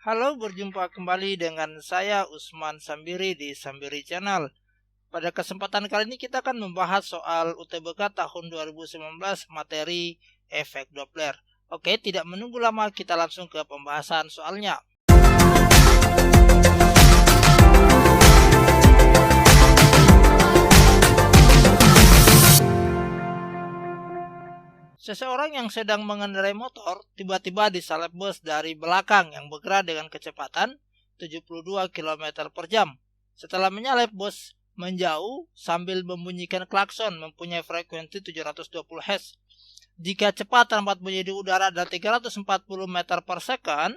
Halo, berjumpa kembali dengan saya Usman Sambiri di Sambiri Channel. Pada kesempatan kali ini kita akan membahas soal UTBK tahun 2019 materi efek Doppler. Oke, tidak menunggu lama, kita langsung ke pembahasan soalnya. Seseorang yang sedang mengendarai motor tiba-tiba disalip bus dari belakang yang bergerak dengan kecepatan 72 km per jam. Setelah menyalip, bus menjauh sambil membunyikan klakson mempunyai frekuensi 720 Hz. Jika kecepatan bunyi di udara adalah 340 meter per second,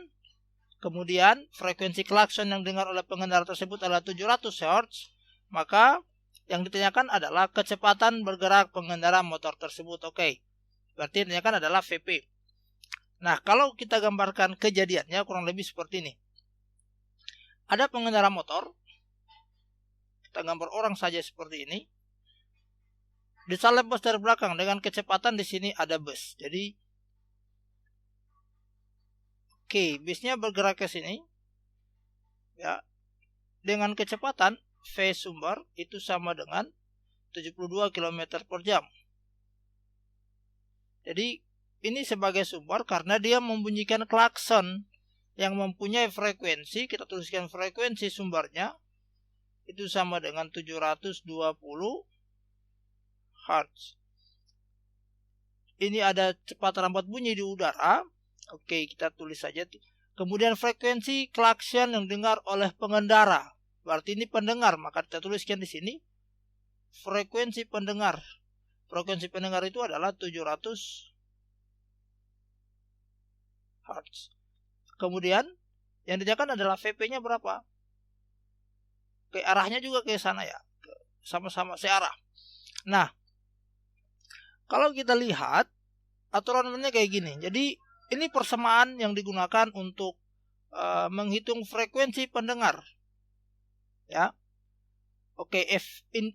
kemudian frekuensi klakson yang didengar oleh pengendara tersebut adalah 700 Hz, maka yang ditanyakan adalah kecepatan bergerak pengendara motor tersebut. Oke. Berarti ini kan adalah VP. Nah, kalau kita gambarkan kejadiannya kurang lebih seperti ini. Ada pengendara motor. Kita gambar orang saja seperti ini. Disalip bus dari belakang dengan kecepatan di sini ada bus. Jadi busnya bergerak ke sini. Ya. Dengan kecepatan V sumber itu sama dengan 72 km per jam. Jadi ini sebagai sumber karena dia membunyikan klakson yang mempunyai frekuensi, kita tuliskan frekuensi sumbernya itu sama dengan 720 Hz. Ini ada cepat lambat bunyi di udara. Oke, kita tulis saja. Kemudian frekuensi klakson yang dengar oleh pengendara. Berarti ini pendengar, maka kita tuliskan di sini frekuensi pendengar. Frekuensi pendengar itu adalah 700 Hz. Kemudian yang ditanyakan adalah VP-nya berapa? Oke, arahnya juga ke sana ya. Sama-sama searah. Nah, kalau kita lihat aturan mainnya kayak gini. Jadi ini persamaan yang digunakan untuk menghitung frekuensi pendengar. Ya. Oke,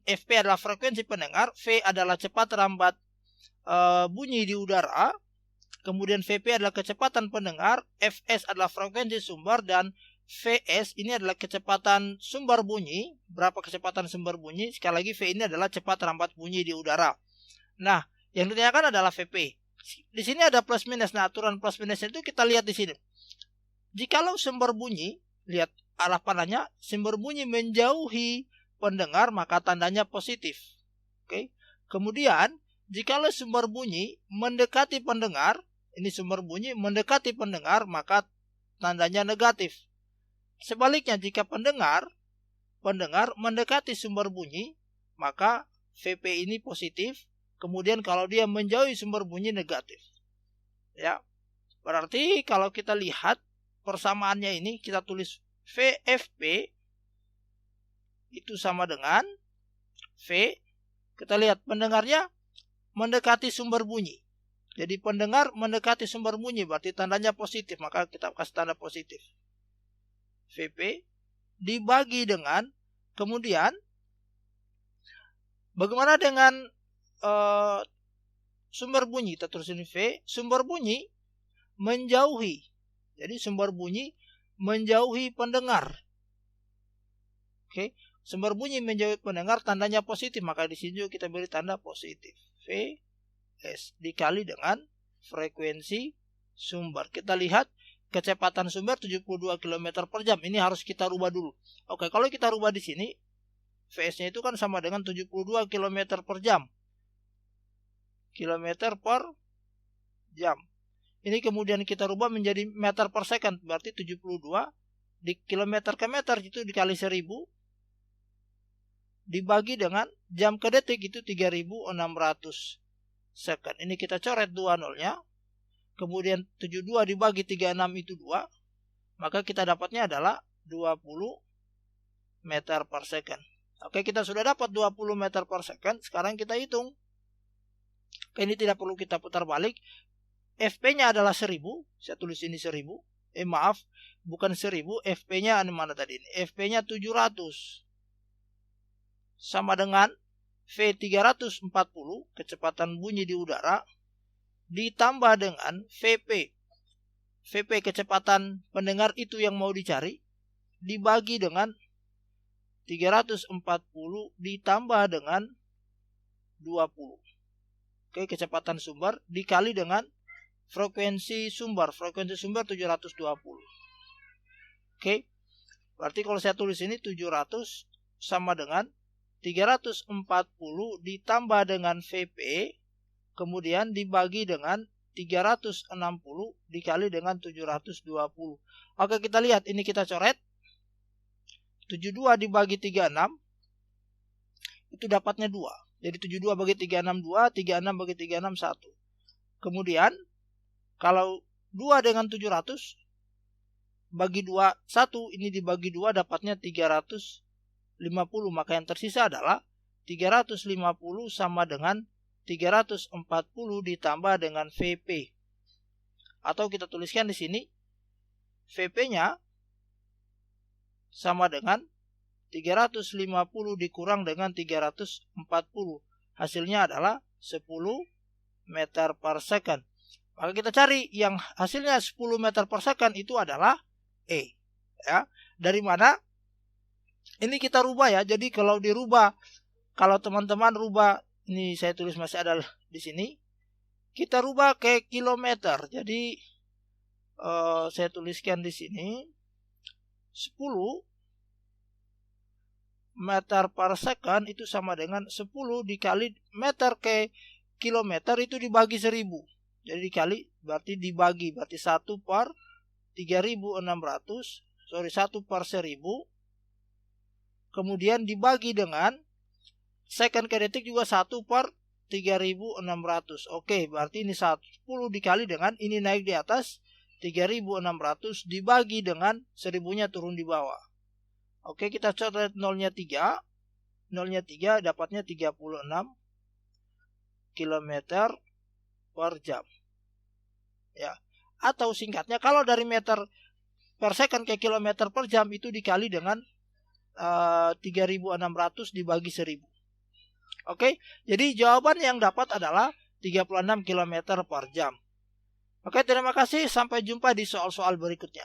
FP adalah frekuensi pendengar, V adalah cepat lambat bunyi di udara, kemudian VP adalah kecepatan pendengar, Fs adalah frekuensi sumber, dan Vs ini adalah kecepatan sumber bunyi. Berapa kecepatan sumber bunyi? Sekali lagi, V ini adalah cepat lambat bunyi di udara. Nah, yang ditanyakan adalah VP. Di sini ada plus minus. Nah, aturan plus minusnya itu kita lihat di sini. Jikalau sumber bunyi, lihat arah panahnya, sumber bunyi menjauhi pendengar, maka tandanya positif. Oke. Kemudian, jikalau sumber bunyi mendekati pendengar, ini sumber bunyi mendekati pendengar, maka tandanya negatif. Sebaliknya, jika pendengar mendekati sumber bunyi, maka VP ini positif. Kemudian kalau dia menjauhi sumber bunyi, negatif. Ya. Berarti kalau kita lihat persamaannya ini, kita tulis VFP itu sama dengan V. Kita lihat pendengarnya mendekati sumber bunyi. Jadi pendengar mendekati sumber bunyi berarti tandanya positif, maka kita kasih tanda positif. VP dibagi dengan, kemudian bagaimana dengan sumber bunyi? Kita tulisin V, sumber bunyi menjauhi. Jadi sumber bunyi menjauhi pendengar. Oke. Sumber bunyi menjauhi pendengar tandanya positif, maka di sini juga kita beri tanda positif. Vs dikali dengan frekuensi sumber. Kita lihat kecepatan sumber 72 km per jam. Ini harus kita rubah dulu. Oke, kalau kita rubah di sini, Vs-nya itu kan sama dengan 72 km per jam. Kilometer per jam. Ini kemudian kita rubah menjadi meter per second. Berarti 72 di kilometer ke meter itu dikali 1000. Dibagi dengan jam ke detik itu 3600 second. Ini kita coret 2 nolnya. Kemudian 72 dibagi 36 itu 2. Maka kita dapatnya adalah 20 meter per second. Oke, kita sudah dapat 20 meter per second. Sekarang kita hitung. Oke, ini tidak perlu kita putar balik. FP-nya adalah 1000. Saya tulis ini 1000. Maaf, bukan 1000. FP-nya mana tadi ini? FP-nya 700. Sama dengan V340, kecepatan bunyi di udara, ditambah dengan VP. VP kecepatan pendengar itu yang mau dicari dibagi dengan 340 ditambah dengan 20. Oke, kecepatan sumber dikali dengan frekuensi sumber. Frekuensi sumber 720. Oke. Berarti kalau saya tulis ini 700 sama dengan 340 ditambah dengan VP, kemudian dibagi dengan 360 dikali dengan 720. Oke, kita lihat ini, kita coret. 72 dibagi 36 itu dapatnya 2. Jadi 72 bagi 36 2, 36 bagi 36 1. Kemudian kalau 2 dengan 700 bagi 2 1, ini dibagi 2 dapatnya 350. Maka yang tersisa adalah 350 sama dengan 340 ditambah dengan VP. Atau kita tuliskan di sini VP-nya sama dengan 350 dikurang dengan 340. Hasilnya adalah 10 meter per second. Maka kita cari yang hasilnya 10 meter per second itu adalah E. Ya. Dari mana? Ini kita rubah ya. Jadi kalau dirubah, kalau teman-teman rubah, ini saya tulis masih ada di sini. Kita rubah ke kilometer. Jadi saya tuliskan di sini 10 meter per second itu sama dengan 10 dikali meter ke kilometer itu dibagi 1000. Jadi dikali berarti dibagi, berarti 1 per 3600, 1 per 1000. Kemudian dibagi dengan second ke detik juga 1 per 3600. Oke, berarti ini 10 dikali dengan ini naik di atas 3600 dibagi dengan 1000-nya turun di bawah. Oke, kita coret nolnya 3. Nolnya 3 dapatnya 36 km per jam. Ya. Atau singkatnya, kalau dari meter per second ke kilometer per jam itu dikali dengan 3600 dibagi 1000. Oke, jadi jawaban yang dapat adalah 36 km per jam. Oke, terima kasih. Sampai jumpa di soal-soal berikutnya.